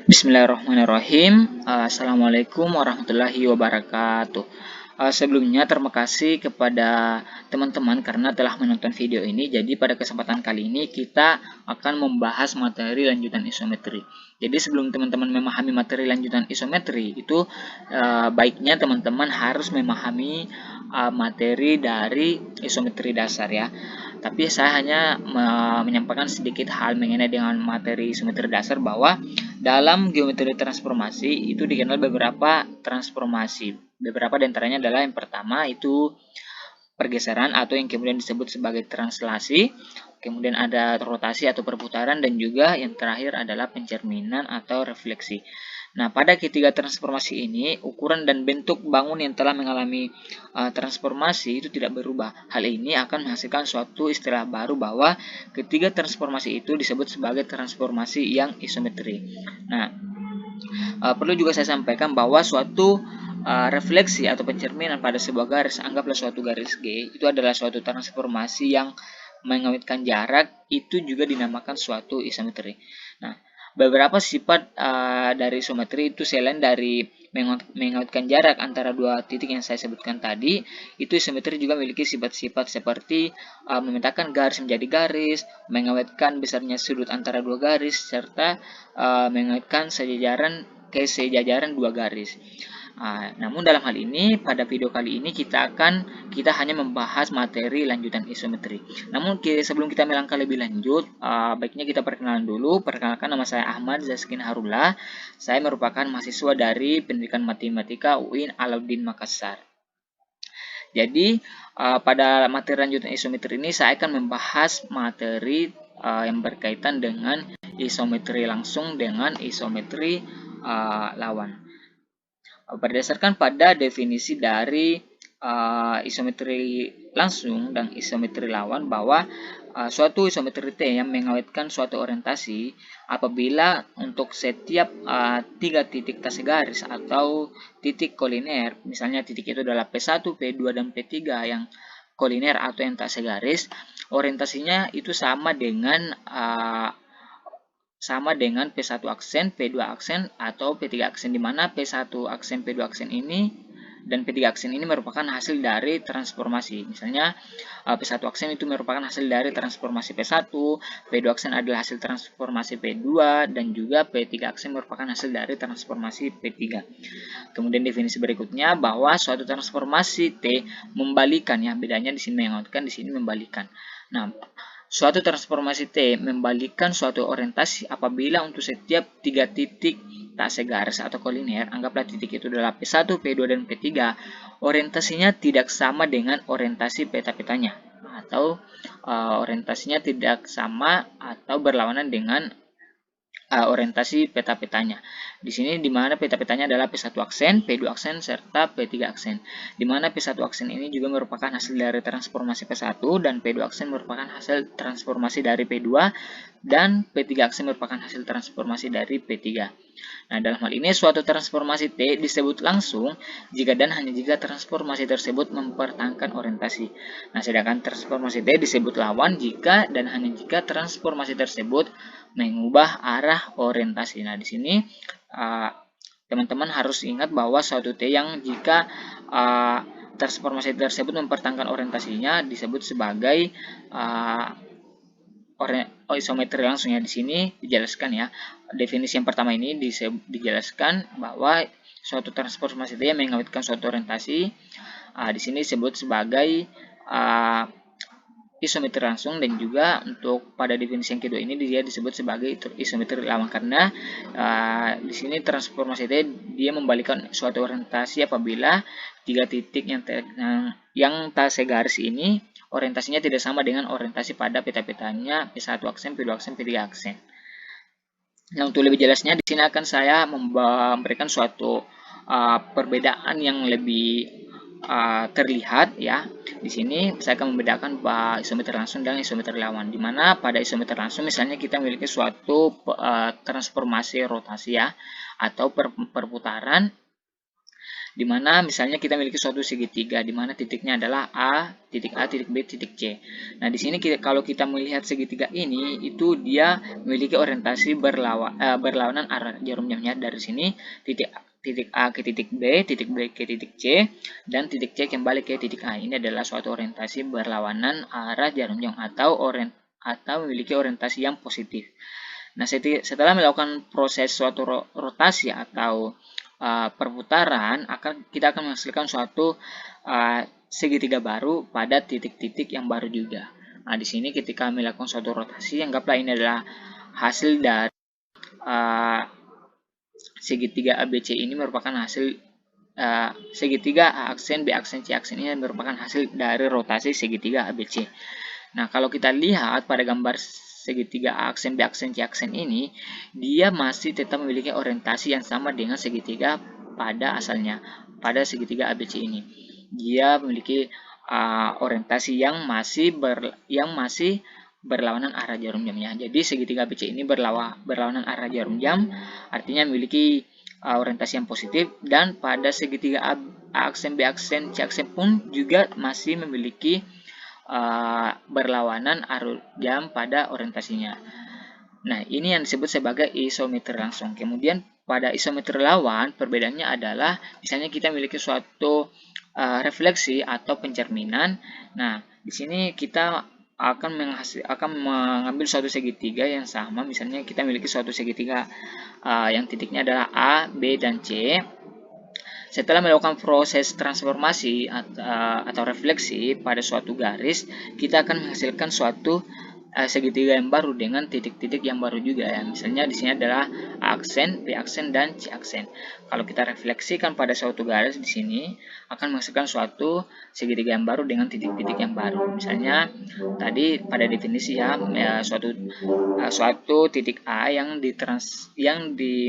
Bismillahirrahmanirrahim. Assalamualaikum warahmatullahi wabarakatuh. Sebelumnya terima kasih kepada teman-teman karena telah menonton video ini. Jadi pada kesempatan kali ini kita akan membahas materi lanjutan isometri. Jadi sebelum teman-teman memahami materi lanjutan isometri itu baiknya teman-teman harus memahami materi dari isometri dasar ya. Tapi saya hanya menyampaikan sedikit hal mengenai dengan materi isometri dasar bahwa dalam geometri transformasi itu dikenal beberapa transformasi. Beberapa diantaranya adalah yang pertama itu pergeseran atau yang kemudian disebut sebagai translasi. Kemudian ada rotasi atau perputaran dan juga yang terakhir adalah pencerminan atau refleksi. Nah, pada ketiga transformasi ini, ukuran dan bentuk bangun yang telah mengalami transformasi itu tidak berubah. Hal ini akan menghasilkan suatu istilah baru bahwa ketiga transformasi itu disebut sebagai transformasi yang isometri. Nah, perlu juga saya sampaikan bahwa suatu refleksi atau pencerminan pada sebuah garis, anggaplah suatu garis G, itu adalah suatu transformasi yang mengawetkan jarak, itu juga dinamakan suatu isometri. Nah, beberapa sifat dari isometri itu selain dari mengawetkan jarak antara dua titik yang saya sebutkan tadi, itu isometri juga memiliki sifat-sifat seperti memetakan garis menjadi garis, mengawetkan besarnya sudut antara dua garis, serta mengawetkan sejajaran dua garis. Namun dalam hal ini, pada video kali ini kita hanya membahas materi lanjutan isometri. Namun sebelum kita melangkah lebih lanjut, baiknya kita perkenalan dulu. Perkenalkan, nama saya Ahmad Zaskin Harullah. Saya merupakan mahasiswa dari Pendidikan Matematika UIN Alauddin Makassar. Jadi pada materi lanjutan isometri ini saya akan membahas materi yang berkaitan dengan isometri langsung dengan isometri lawan. Berdasarkan pada definisi dari isometri langsung dan isometri lawan bahwa suatu isometri T yang mengawetkan suatu orientasi apabila untuk setiap tiga titik tas garis atau titik koliner, misalnya titik itu adalah P1, P2, dan P3 yang koliner atau yang tak segaris, orientasinya itu sama dengan P1 aksen, P2 aksen, atau P3 aksen, di mana P1 aksen, P2 aksen ini dan P3 aksen ini merupakan hasil dari transformasi. Misalnya P1 aksen itu merupakan hasil dari transformasi P1, P2 aksen adalah hasil transformasi P2, dan juga P3 aksen merupakan hasil dari transformasi P3. Kemudian definisi berikutnya bahwa suatu transformasi T membalikan, ya, bedanya di sini mengawetkan, di sini membalikan. Nah, suatu transformasi T membalikan suatu orientasi apabila untuk setiap tiga titik tak segaris atau koliner, anggaplah titik itu adalah P1, P2, dan P3, orientasinya tidak sama dengan orientasi peta-petanya, atau orientasinya tidak sama atau berlawanan dengan orientasi peta-petanya. Di sini di mana peta-petanya adalah P1 aksen, P2 aksen, serta P3 aksen. Di mana P1 aksen ini juga merupakan hasil dari transformasi P1 dan P2 aksen merupakan hasil transformasi dari P2 dan P3 aksen merupakan hasil transformasi dari P3. Nah, dalam hal ini suatu transformasi T disebut langsung jika dan hanya jika transformasi tersebut mempertahankan orientasi. Nah, sedangkan transformasi T disebut lawan jika dan hanya jika transformasi tersebut mengubah arah orientasi. Nah, di sini teman-teman harus ingat bahwa suatu T yang jika transformasi tersebut mempertahankan orientasinya disebut sebagai isometri langsung, ya. Di sini dijelaskan, ya, definisi yang pertama ini dijelaskan bahwa suatu transformasi T yang mengawetkan suatu orientasi di sini disebut sebagai isometri langsung, dan juga untuk pada definisi yang kedua ini dia disebut sebagai isometri lawan karena di sini transformasi T dia membalikan suatu orientasi apabila tiga titik yang tak segaris ini orientasinya tidak sama dengan orientasi pada peta-petanya P1 aksen, P2 aksen, P3 aksen. Nah, untuk lebih jelasnya di sini akan saya memberikan suatu perbedaan yang lebih terlihat, ya. Di sini saya akan membedakan isometri langsung dan isometri lawan. Di mana pada isometri langsung misalnya kita memiliki suatu transformasi rotasi, ya, atau perputaran Dimana misalnya kita memiliki suatu segitiga, dimana titiknya adalah A, titik A, titik B, titik C. Nah, di sini kalau kita melihat segitiga ini, itu dia memiliki orientasi berlawanan arah jarum jamnya. Dari sini titik A ke titik B ke titik C, dan titik C kembali ke titik A. Ini adalah suatu orientasi berlawanan arah jarum jam atau memiliki orientasi yang positif. Nah, setelah melakukan proses suatu rotasi atau perputaran, kita akan menghasilkan suatu segitiga baru pada titik-titik yang baru juga. Nah, di sini ketika melakukan suatu rotasi, anggaplah ini adalah hasil dari segitiga ABC ini merupakan hasil segitiga A aksen, B aksen, C aksen ini merupakan hasil dari rotasi segitiga ABC. Nah, kalau kita lihat pada gambar segitiga A aksen, B aksen, C aksen ini, dia masih tetap memiliki orientasi yang sama dengan segitiga pada asalnya, pada segitiga ABC ini. Dia memiliki orientasi yang masih berlawanan arah jarum jamnya. Jadi segitiga ABC ini berlawanan arah jarum jam, artinya memiliki orientasi yang positif, dan pada segitiga A aksen, B aksen, C aksen pun juga masih memiliki berlawanan arah jam pada orientasinya. Nah, ini yang disebut sebagai isometri langsung. Kemudian pada isometri lawan, perbedaannya adalah misalnya kita memiliki suatu refleksi atau pencerminan. Nah, di sini kita akan mengambil suatu segitiga yang sama. Misalnya kita memiliki suatu segitiga yang titiknya adalah A, B, dan C. Setelah melakukan proses transformasi atau refleksi pada suatu garis, kita akan menghasilkan suatu segitiga yang baru dengan titik-titik yang baru juga ya. Misalnya di sini adalah A aksen, B aksen, dan C aksen. Kalau kita refleksikan pada suatu garis di sini akan menghasilkan suatu segitiga yang baru dengan titik-titik yang baru. Misalnya tadi pada definisi ya, suatu titik A yang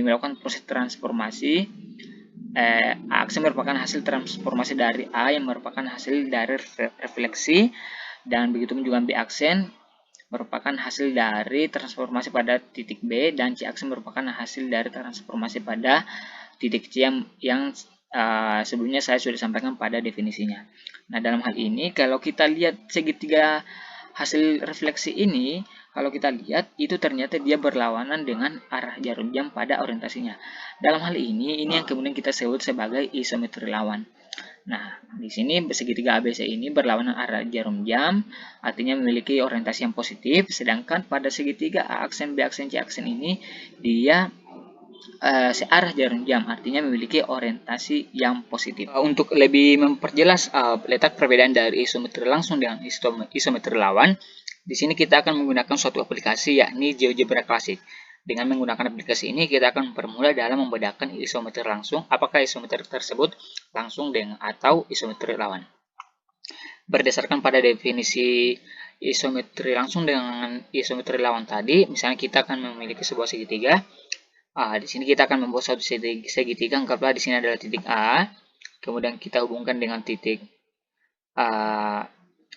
melakukan proses transformasi. A aksen merupakan hasil transformasi dari A yang merupakan hasil dari refleksi, dan begitu juga B aksen merupakan hasil dari transformasi pada titik B, dan C aksen merupakan hasil dari transformasi pada titik C yang sebelumnya saya sudah sampaikan pada definisinya. Nah, dalam hal ini kalau kita lihat segitiga hasil refleksi ini, kalau kita lihat itu ternyata dia berlawanan dengan arah jarum jam pada orientasinya. Dalam hal ini yang kemudian kita sebut sebagai isometri lawan. Nah, di sini segitiga ABC ini berlawanan arah jarum jam, artinya memiliki orientasi yang positif, sedangkan pada segitiga A aksen, B aksen, C aksen ini dia searah jarum jam, artinya memiliki orientasi yang positif. Untuk lebih memperjelas letak perbedaan dari isometri langsung dengan isometri lawan, di sini kita akan menggunakan suatu aplikasi yakni GeoGebra Classic. Dengan menggunakan aplikasi ini, kita akan mempermudah dalam membedakan isometri langsung, apakah isometri tersebut langsung dengan atau isometri lawan. Berdasarkan pada definisi isometri langsung dengan isometri lawan tadi, misalnya kita akan memiliki sebuah segitiga. Di sini kita akan membuat suatu segitiga, anggaplah di sini adalah titik A, kemudian kita hubungkan dengan titik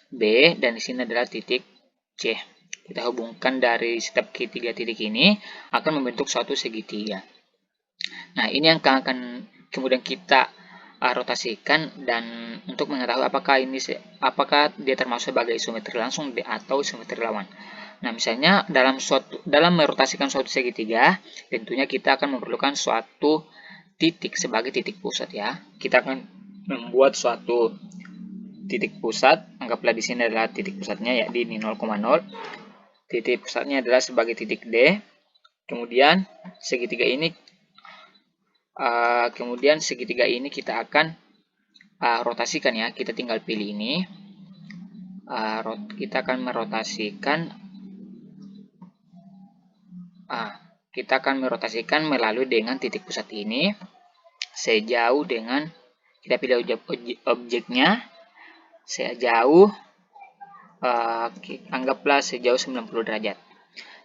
B, dan di sini adalah titik C. Kita hubungkan dari setiap tiga titik ini akan membentuk suatu segitiga. Nah, ini yang akan kemudian kita rotasikan, dan untuk mengetahui apakah dia termasuk sebagai isometri langsung atau isometri lawan. Nah, misalnya dalam merotasikan suatu segitiga, tentunya kita akan memerlukan suatu titik sebagai titik pusat ya. Kita akan membuat suatu titik pusat, anggaplah di sini adalah titik pusatnya ya di 0,0. Titik pusatnya adalah sebagai titik D. Kemudian segitiga ini kita akan rotasikan ya. Kita tinggal pilih ini. Kita akan merotasikan. Kita akan merotasikan melalui dengan titik pusat ini sejauh dengan, kita pilih objeknya sejauh anggaplah sejauh 90 derajat.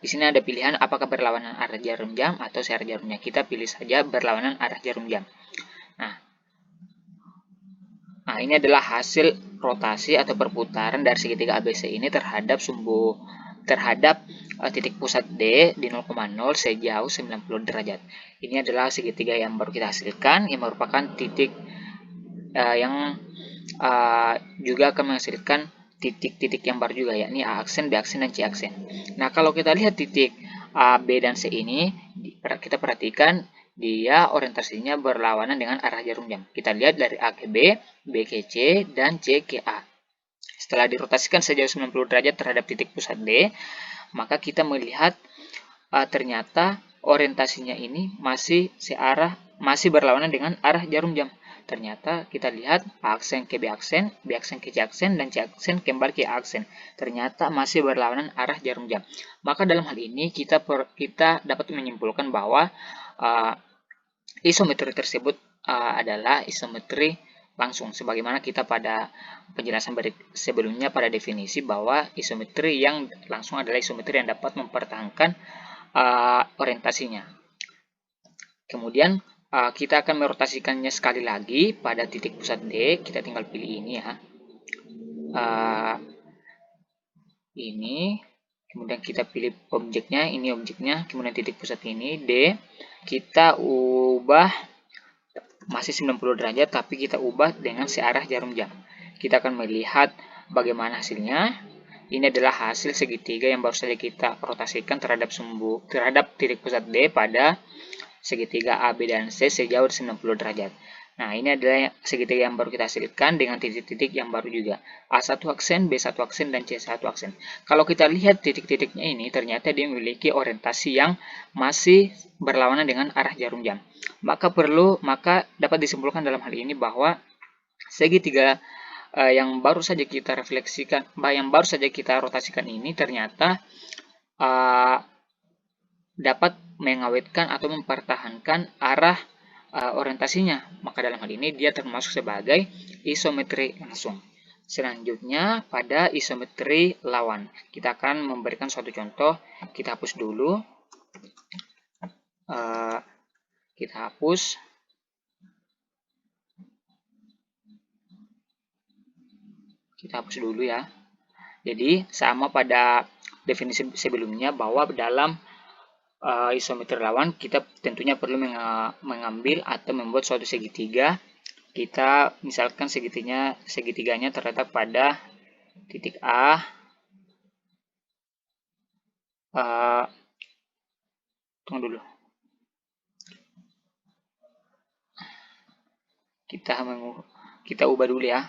Di sini ada pilihan apakah berlawanan arah jarum jam atau searah jarumnya. Kita pilih saja berlawanan arah jarum jam. Nah, ini adalah hasil rotasi atau perputaran dari segitiga ABC ini terhadap titik pusat D di 0,0 sejauh 90 derajat. Ini adalah segitiga yang baru kita hasilkan, yang merupakan titik yang juga akan menghasilkan titik-titik yang baru juga, yakni A aksen, B aksen, dan C aksen. Nah, kalau kita lihat titik A, B, dan C ini, kita perhatikan dia orientasinya berlawanan dengan arah jarum jam. Kita lihat dari A ke B, B ke C, dan C ke A. Setelah dirotasikan sejauh 90 derajat terhadap titik pusat D, maka kita melihat ternyata orientasinya ini masih berlawanan dengan arah jarum jam. Ternyata kita lihat A aksen ke B aksen ke C aksen, dan C aksen kembali ke A aksen. Ternyata masih berlawanan arah jarum jam. Maka dalam hal ini kita dapat menyimpulkan bahwa isometri tersebut adalah isometri langsung, sebagaimana kita pada penjelasan sebelumnya pada definisi bahwa isometri yang langsung adalah isometri yang dapat mempertahankan orientasinya. Kemudian kita akan merotasikannya sekali lagi pada titik pusat D. Kita tinggal pilih ini ya, ini. Kemudian kita pilih objeknya, ini objeknya. Kemudian titik pusat ini D, kita ubah masih 90 derajat, tapi kita ubah dengan searah jarum jam. Kita akan melihat bagaimana hasilnya. Ini adalah hasil segitiga yang baru saja kita rotasikan terhadap titik pusat D pada segitiga A, B, dan C sejauh 90 derajat. Nah, ini adalah segitiga yang baru kita hasilkan dengan titik-titik yang baru juga. A1 aksen, B1 aksen, dan C1 aksen. Kalau kita lihat titik-titiknya ini, ternyata dia memiliki orientasi yang masih berlawanan dengan arah jarum jam. Maka dapat disimpulkan dalam hal ini bahwa segitiga yang baru saja kita refleksikan, yang baru saja kita rotasikan ini ternyata dapat mengawetkan atau mempertahankan arah orientasinya. Maka dalam hal ini dia termasuk sebagai isometri langsung. Selanjutnya pada isometri lawan, kita akan memberikan suatu contoh. Kita hapus dulu. Kita hapus. Kita hapus dulu ya. Jadi sama pada definisi sebelumnya bahwa dalam isometri lawan kita tentunya perlu mengambil atau membuat suatu segitiga. Kita misalkan segitiganya terletak pada titik A, tunggu dulu. Kita ubah dulu ya.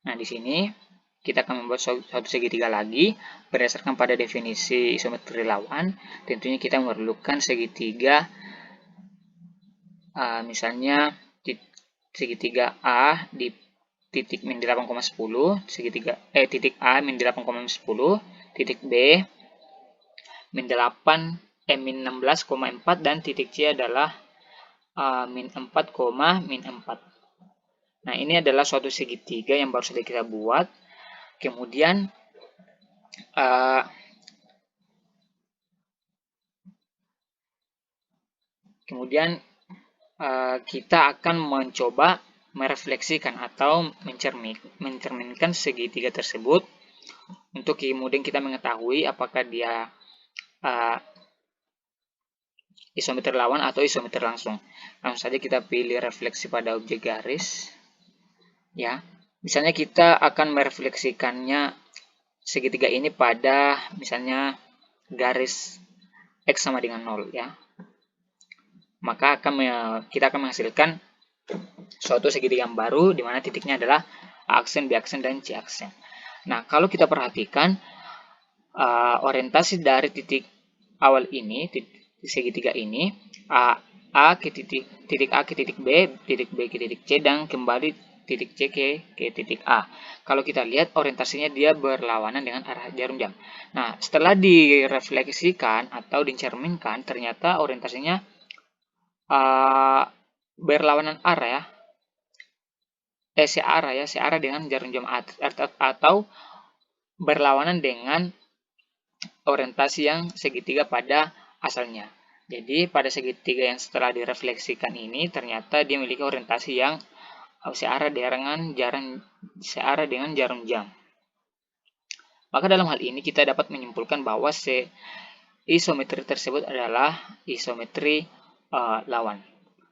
Nah, di sini kita akan membuat suatu segitiga lagi berdasarkan pada definisi isometri lawan. Tentunya kita memerlukan segitiga, misalnya segitiga A di titik min 8,10, titik A min 8,10, titik B min 16,4, dan titik C adalah min 4, min 4. Nah, ini adalah suatu segitiga yang baru saja kita buat. Kemudian kita akan mencoba merefleksikan atau mencerminkan segitiga tersebut untuk kemudian kita mengetahui apakah dia isometri lawan atau isometri langsung. Langsung saja kita pilih refleksi pada objek garis. Ya, misalnya kita akan merefleksikannya segitiga ini pada misalnya garis X sama dengan 0 ya. Maka kita akan menghasilkan suatu segitiga yang baru di mana titiknya adalah A aksen, B aksen, dan C aksen. Nah, kalau kita perhatikan orientasi dari titik awal ini, segitiga ini, A ke titik A ke titik B ke titik C, dan kembali titik C ke titik A. Kalau kita lihat orientasinya dia berlawanan dengan arah jarum jam. Nah, setelah direfleksikan atau dicerminkan, ternyata orientasinya berlawanan arah ya. Searah dengan jarum jam atau berlawanan dengan orientasi yang segitiga pada asalnya. Jadi pada segitiga yang setelah direfleksikan ini ternyata dia memiliki orientasi yang searah dengan jarum jam. Maka dalam hal ini kita dapat menyimpulkan bahwa isometri tersebut adalah isometri lawan.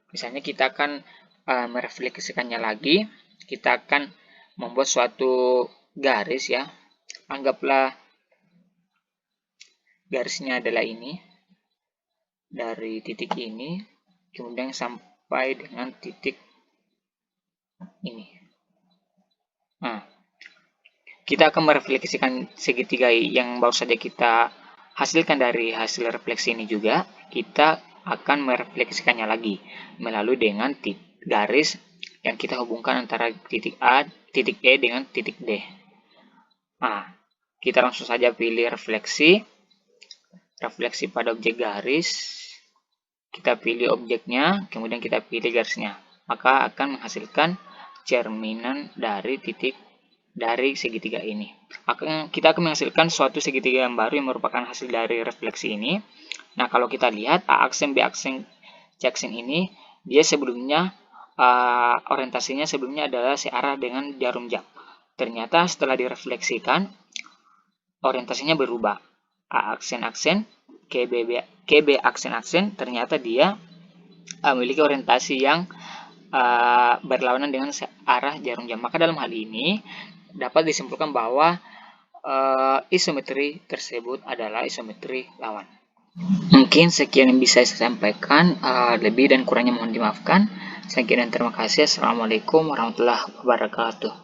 Misalnya kita akan merefleksikannya lagi, kita akan membuat suatu garis ya. Anggaplah garisnya adalah ini, dari titik ini, kemudian sampai dengan titik ini. Nah, kita akan merefleksikan segitiga yang baru saja kita hasilkan dari hasil refleksi ini juga. Kita akan merefleksikannya lagi melalui dengan garis yang kita hubungkan antara titik A, titik E dengan titik D. Nah, kita langsung saja pilih refleksi pada objek garis. Kita pilih objeknya, kemudian kita pilih garisnya. Maka akan menghasilkan cerminan dari segitiga ini. Kita akan menghasilkan suatu segitiga yang baru yang merupakan hasil dari refleksi ini. Nah, kalau kita lihat A aksen, B aksen, C aksen ini, dia sebelumnya orientasinya sebelumnya adalah searah dengan jarum jam. Ternyata setelah direfleksikan, orientasinya berubah. A aksen-aksen, KB aksen-aksen, ternyata dia memiliki orientasi yang berlawanan dengan arah jarum jam. Maka dalam hal ini dapat disimpulkan bahwa isometri tersebut adalah isometri lawan. Mungkin sekian yang bisa saya sampaikan, lebih dan kurangnya mohon dimaafkan. Sekian dan terima kasih. Assalamualaikum warahmatullahi wabarakatuh.